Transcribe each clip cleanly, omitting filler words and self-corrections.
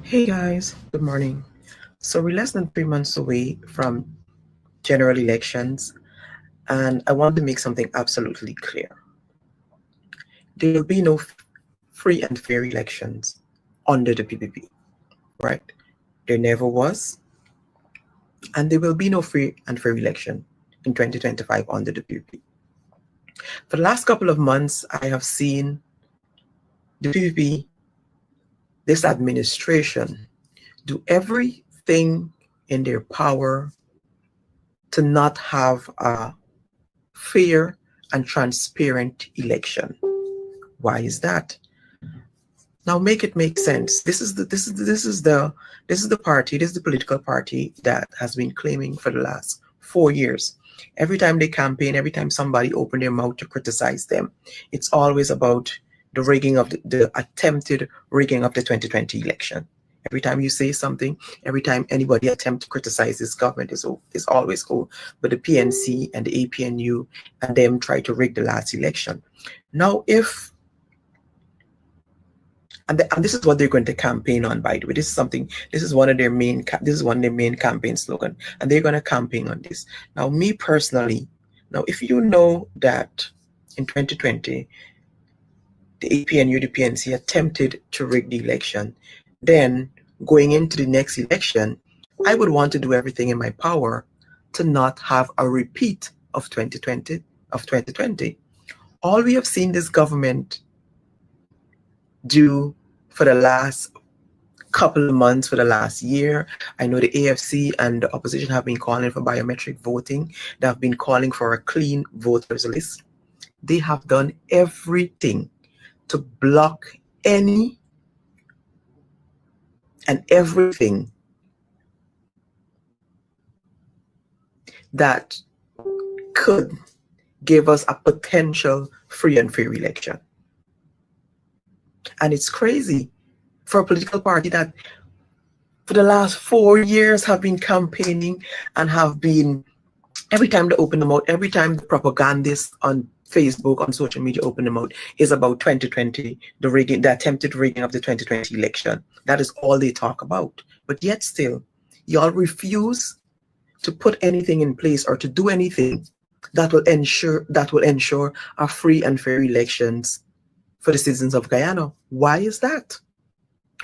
Hey guys, good morning. So we're less than 3 months away from general elections, and I want to make something absolutely clear. There will be no free and fair elections under the PPP, right? There never was, and there will be no free and fair election in 2025 under the PPP. For the last couple of months, I have seen the PPP, this administration, do everything in their power to not have a fair and transparent election. Why is that? Now make it make sense. This is the party, this is the political party that has been claiming for the last 4 years. Every time they campaign, every time somebody open their mouth to criticize them, it's always about the rigging of the attempted rigging of the 2020 election. Every time you say something, every time anybody attempt to criticize this government is always go, but the PNC and the APNU and them try to rig the last election. Now, if and this is what they're going to campaign on, by the way. This is something, this is one of their main campaign slogan, and they're going to campaign on this. Now, me personally, now if you know that in 2020 the APNU, the PNC attempted to rig the election, then going into the next election, I would want to do everything in my power to not have a repeat of 2020. All we have seen this government do for the last couple of months, for the last year. I know the AFC and the opposition have been calling for biometric voting. They have been calling for a clean voters list. They have done everything to block any and everything that could give us a potential free and fair election. And it's crazy for a political party that for the last 4 years have been campaigning and have been, every time they open them out, every time the propagandists on Facebook, on social media open them out, is about 2020, the attempted rigging of the 2020 election. That is all they talk about. But yet still, y'all refuse to put anything in place or to do anything that will ensure a free and fair elections for the citizens of Guyana. Why is that?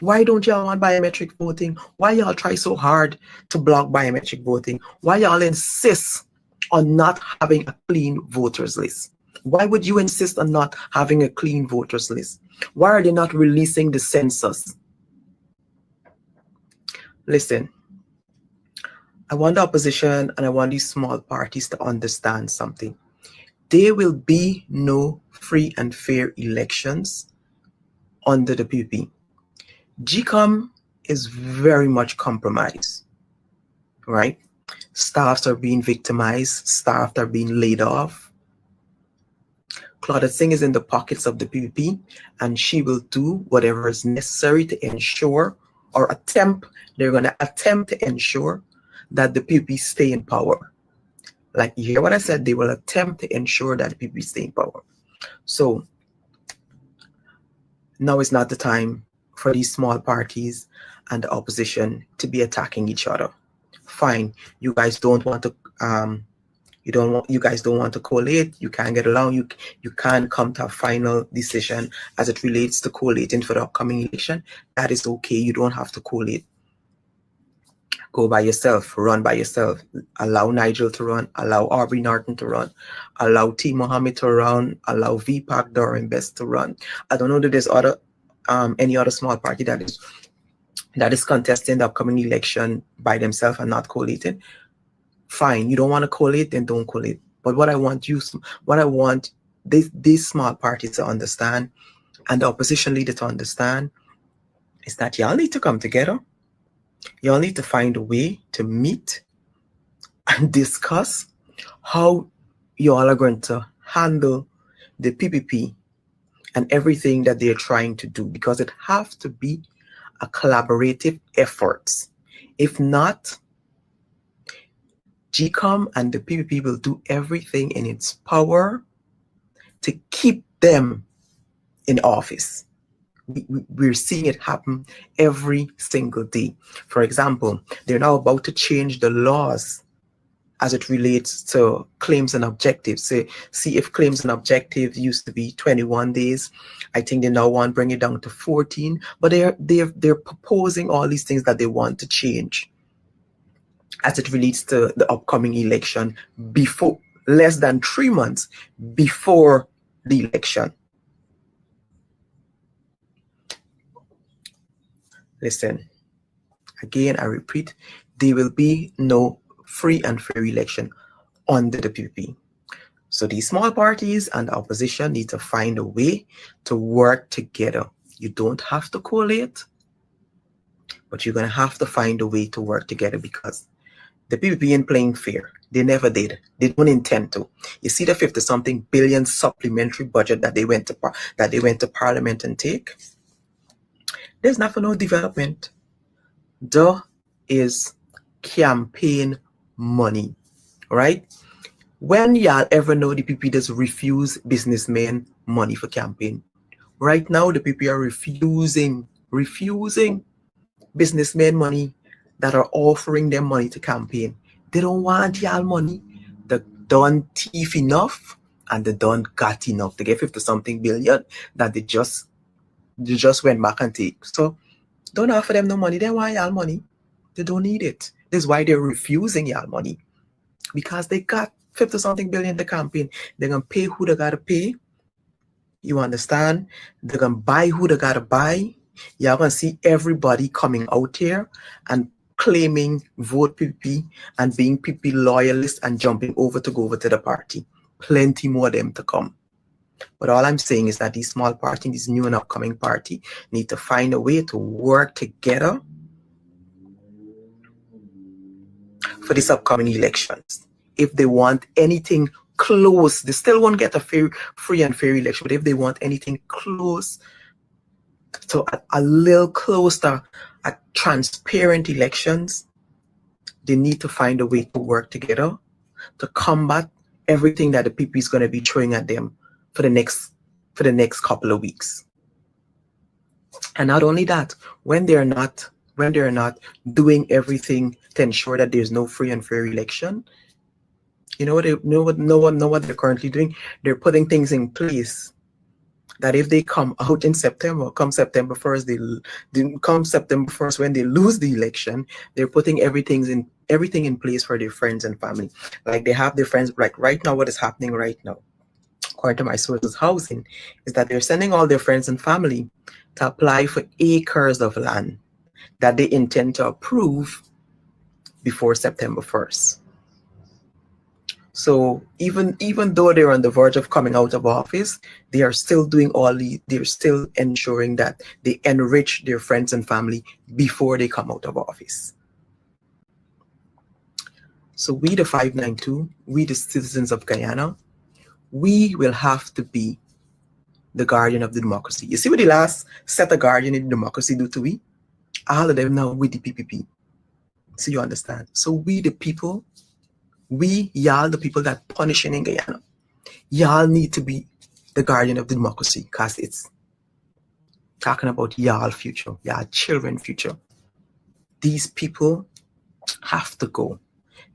Why don't y'all want biometric voting? Why y'all try so hard to block biometric voting? Why y'all insist on not having a clean voters list? Why would you insist on not having a clean voters list? Why are they not releasing the census? Listen, I want the opposition and I want these small parties to understand something. There will be no free and fair elections under the PPP. GCOM is very much compromised, right? Staffs are being victimized, staff are being laid off. Claudette Singh is in the pockets of the PPP, and she will do whatever is necessary to ensure they're going to attempt to ensure that the PPP stay in power. Like, you hear what I said? They will attempt to ensure that the PPP stay in power. So now is not the time for these small parties and the opposition to be attacking each other. Fine, you guys don't want to you guys don't want to collate, you can't get along, you can't come to a final decision as it relates to collating for the upcoming election. That is okay. You don't have to collate. Go by yourself, run by yourself. Allow Nigel to run, allow Aubrey Norton to run, allow T. Mohammed to run, allow VPAC Durham Best to run. I don't know that there's any other small party that is contesting the upcoming election by themselves and not collating. Fine, you don't want to collate, then don't collate. But what I want these small parties to understand, and the opposition leader to understand, is that y'all need to come together. Y'all need to find a way to meet and discuss how y'all are going to handle the PPP and everything that they're trying to do, because it has to be a collaborative effort. If not, GCOM and the PPP will do everything in its power to keep them in office. we're seeing it happen every single day. For example, they're now about to change the laws as it relates to claims and objectives. See if claims and objectives used to be 21 days. I think they now want to bring it down to 14, but they're proposing all these things that they want to change as it relates to the upcoming election, before less than 3 months before the election. Listen, again, I repeat, there will be no free and fair election under the PPP. So these small parties and the opposition need to find a way to work together. You don't have to collate, but you're going to have to find a way to work together, because the PPP ain't playing fair. They never did. They don't intend to. You see the 50-something billion supplementary budget that they went to Parliament and take? There's not for no development. There is campaign money, right? When y'all ever know the PPP does refuse businessmen money for campaign? Right now, the PPP are refusing businessmen money that are offering them money to campaign. They don't want y'all money. They done thief enough and they done got enough. They get 50-something billion that they just went back and take. So don't offer them no money. They want y'all money. They don't need it. This is why they're refusing y'all money. Because they got 50-something billion to campaign. They're going to pay who they got to pay. You understand? They're going to buy who they got to buy. You're going to see everybody coming out here and claiming vote PPP and being PPP loyalists and jumping over to go over to the party. Plenty more of them to come. But all I'm saying is that these small parties, these new and upcoming party, need to find a way to work together for these upcoming elections. If they want anything close, they still won't get a free and fair election, but if they want anything close to a little closer at transparent elections, they need to find a way to work together to combat everything that the PP is going to be throwing at them for the next couple of weeks. And not only that, when they're not doing everything to ensure that there's no free and fair election, you know what they're currently doing? They're putting things in place that if they come out in September, come September 1st, when they lose the election, they're putting everything in place for their friends and family. Like they have their friends, like right now, what is happening right now, according to my sources housing, is that they're sending all their friends and family to apply for acres of land that they intend to approve before September 1st. So even though they're on the verge of coming out of office, they are still they're still ensuring that they enrich their friends and family before they come out of office. So we, the 592, we, the citizens of Guyana, we will have to be the guardian of the democracy. You see what the last set of guardian in democracy do to we? All of them now with the PPP. So you understand? So we, the people, y'all, the people that punishing in Guyana, y'all need to be the guardian of the democracy, because it's talking about y'all future, y'all children future. These people have to go.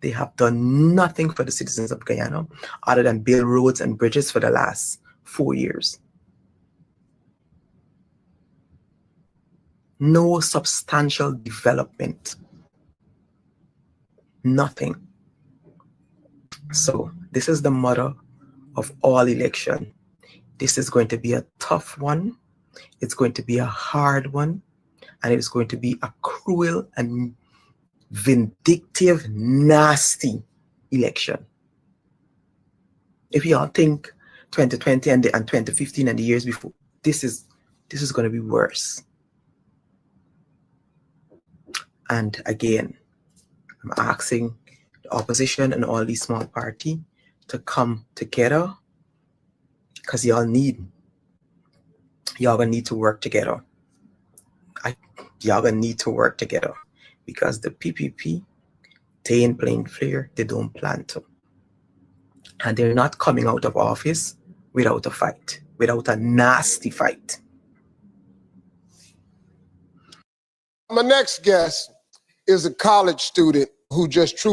They have done nothing for the citizens of Guyana other than build roads and bridges for the last 4 years. No substantial development. Nothing. So this is the mother of all election. This is going to be a tough one. It's going to be a hard one. And it's going to be a cruel and vindictive, nasty election. If y'all think 2020 and 2015 and the years before, this is going to be worse. And again, I'm asking the opposition and all these small parties to come together, because y'all gonna need to work together. Y'all gonna need to work together, because the PPP, they ain't playing fair. They don't plan to. And they're not coming out of office without a fight, without a nasty fight. My next guest is a college student who just truly